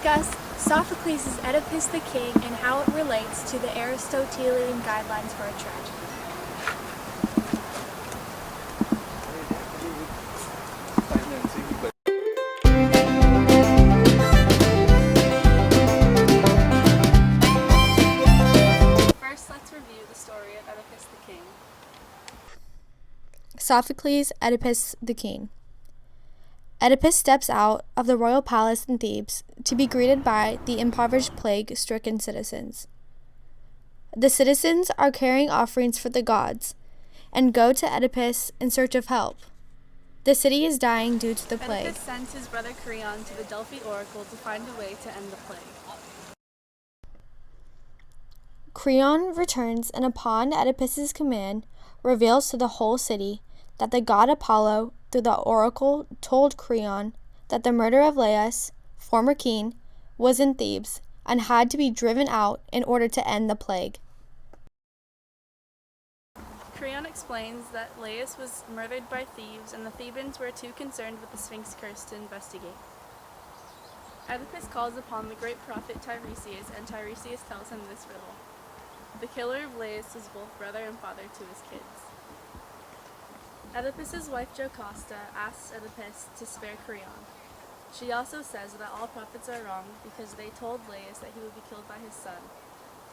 discuss Sophocles' Oedipus the King and how it relates to the Aristotelian guidelines for a tragedy. First, let's review the story of Oedipus the King. Sophocles' Oedipus the King. Oedipus steps out of the royal palace in Thebes to be greeted by the impoverished, plague-stricken citizens. The citizens are carrying offerings for the gods and go to Oedipus in search of help. The city is dying due to the plague. Oedipus sends his brother Creon to the Delphi oracle to find a way to end the plague. Creon returns and upon Oedipus's command reveals to the whole city that the god Apollo, through the oracle, told Creon that the murder of Laius, former king, was in Thebes and had to be driven out in order to end the plague. Creon explains that Laius was murdered by thieves and the Thebans were too concerned with the Sphinx curse to investigate. Oedipus calls upon the great prophet Tiresias, and Tiresias tells him this riddle. The killer of Laius was both brother and father to his kids. Oedipus's wife Jocasta asks Oedipus to spare Creon. She also says that all prophets are wrong because they told Laius that he would be killed by his son.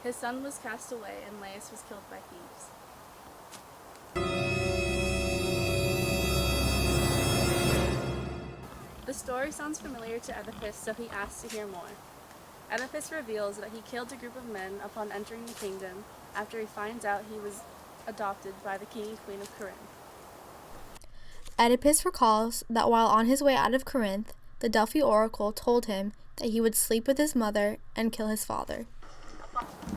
His son was cast away and Laius was killed by thieves. The story sounds familiar to Oedipus, so he asks to hear more. Oedipus reveals that he killed a group of men upon entering the kingdom after he finds out he was adopted by the king and queen of Corinth. Oedipus recalls that while on his way out of Corinth, the Delphi oracle told him that he would sleep with his mother and kill his father.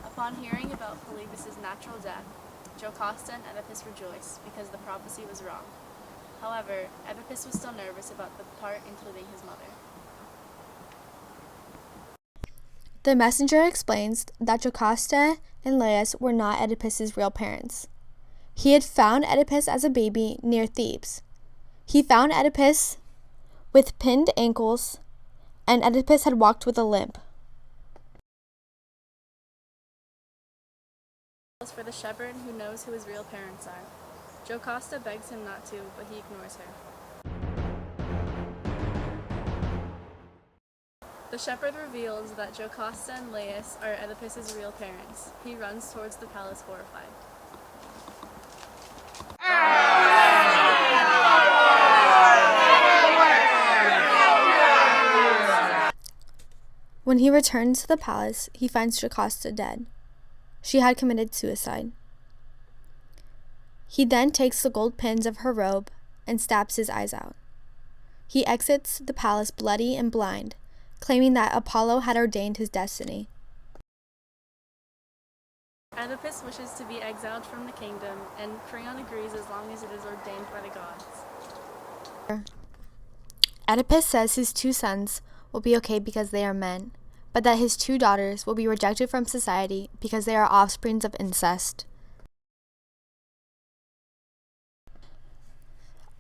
Upon hearing about Polybus's natural death, Jocasta and Oedipus rejoice because the prophecy was wrong. However, Oedipus was still nervous about the part including his mother. The messenger explains that Jocasta and Laius were not Oedipus's real parents. He had found Oedipus as a baby near Thebes. He found Oedipus with pinned ankles, and Oedipus had walked with a limp. For the shepherd who knows who his real parents are. Jocasta begs him not to, but he ignores her. The shepherd reveals that Jocasta and Laius are Oedipus's real parents. He runs towards the palace horrified. When he returns to the palace, he finds Jocasta dead. She had committed suicide. He then takes the gold pins of her robe and stabs his eyes out. He exits the palace bloody and blind, claiming that Apollo had ordained his destiny. Oedipus wishes to be exiled from the kingdom, and Creon agrees as long as it is ordained by the gods. Oedipus says his 2 sons will be okay because they are men, but that his 2 daughters will be rejected from society because they are offsprings of incest.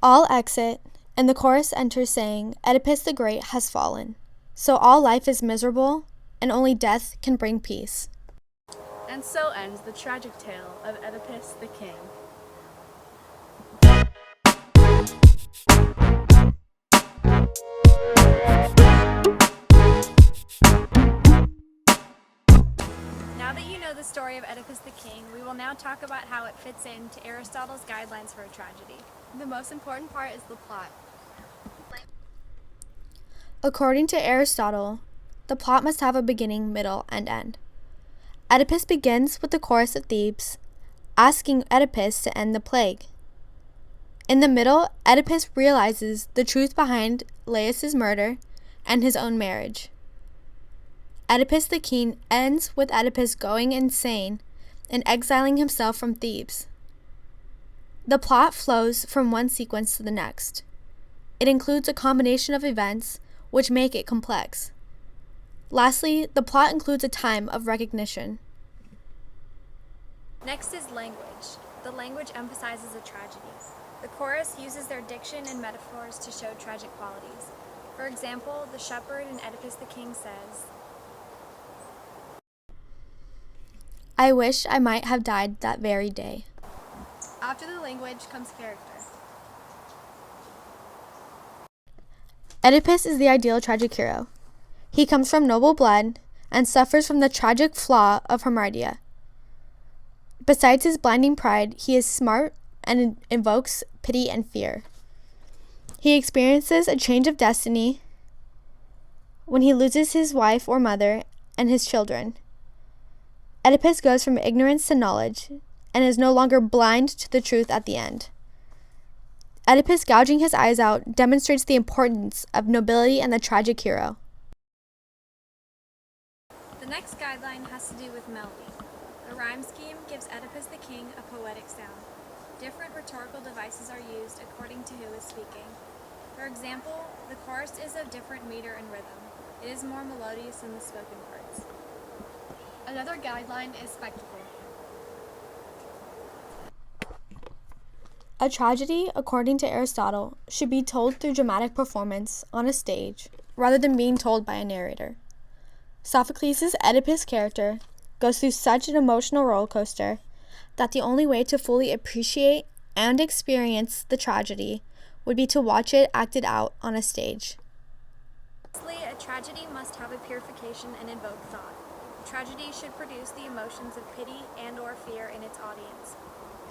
All exit, and the chorus enters saying, Oedipus the Great has fallen. So all life is miserable, and only death can bring peace. And so ends the tragic tale of Oedipus the King. Now that you know the story of Oedipus the King, we will now talk about how it fits into Aristotle's guidelines for a tragedy. The most important part is the plot. According to Aristotle, the plot must have a beginning, middle, and end. Oedipus begins with the chorus of Thebes, asking Oedipus to end the plague. In the middle, Oedipus realizes the truth behind Laius's murder and his own marriage. Oedipus the King ends with Oedipus going insane and exiling himself from Thebes. The plot flows from one sequence to the next. It includes a combination of events which make it complex. Lastly, the plot includes a time of recognition. Next is language. The language emphasizes a tragedy. The chorus uses their diction and metaphors to show tragic qualities. For example, the shepherd in Oedipus the King says, I wish I might have died that very day. After the language comes character. Oedipus is the ideal tragic hero. He comes from noble blood and suffers from the tragic flaw of hamartia. Besides his blinding pride, he is smart and invokes pity and fear. He experiences a change of destiny when he loses his wife or mother and his children. Oedipus goes from ignorance to knowledge and is no longer blind to the truth at the end. Oedipus gouging his eyes out demonstrates the importance of nobility and the tragic hero. The next guideline has to do with melody. The rhyme scheme gives Oedipus the King a poetic sound. Different rhetorical devices are used according to who is speaking. For example, the chorus is of different meter and rhythm. It is more melodious than the spoken words. Another guideline is spectacle. A tragedy, according to Aristotle, should be told through dramatic performance on a stage rather than being told by a narrator. Sophocles' Oedipus character goes through such an emotional roller coaster that the only way to fully appreciate and experience the tragedy would be to watch it acted out on a stage. Lastly, a tragedy must have a purification and invoke thought. A tragedy should produce the emotions of pity and/or fear in its audience.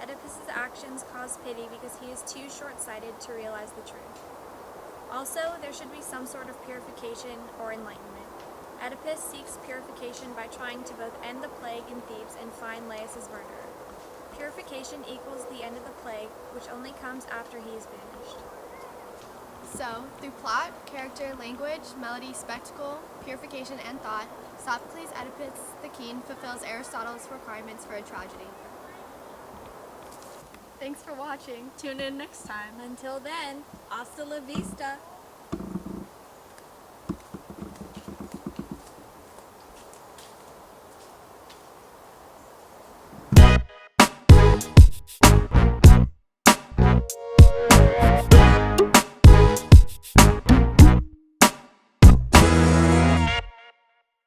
Oedipus's actions cause pity because he is too short-sighted to realize the truth. Also, there should be some sort of purification or enlightenment. Oedipus seeks purification by trying to both end the plague in Thebes and find Laius' murderer. Purification equals the end of the plague, which only comes after he is banished. So, through plot, character, language, melody, spectacle, purification, and thought, Sophocles' Oedipus the King fulfills Aristotle's requirements for a tragedy. Thanks for watching. Tune in next time. Until then, hasta la vista.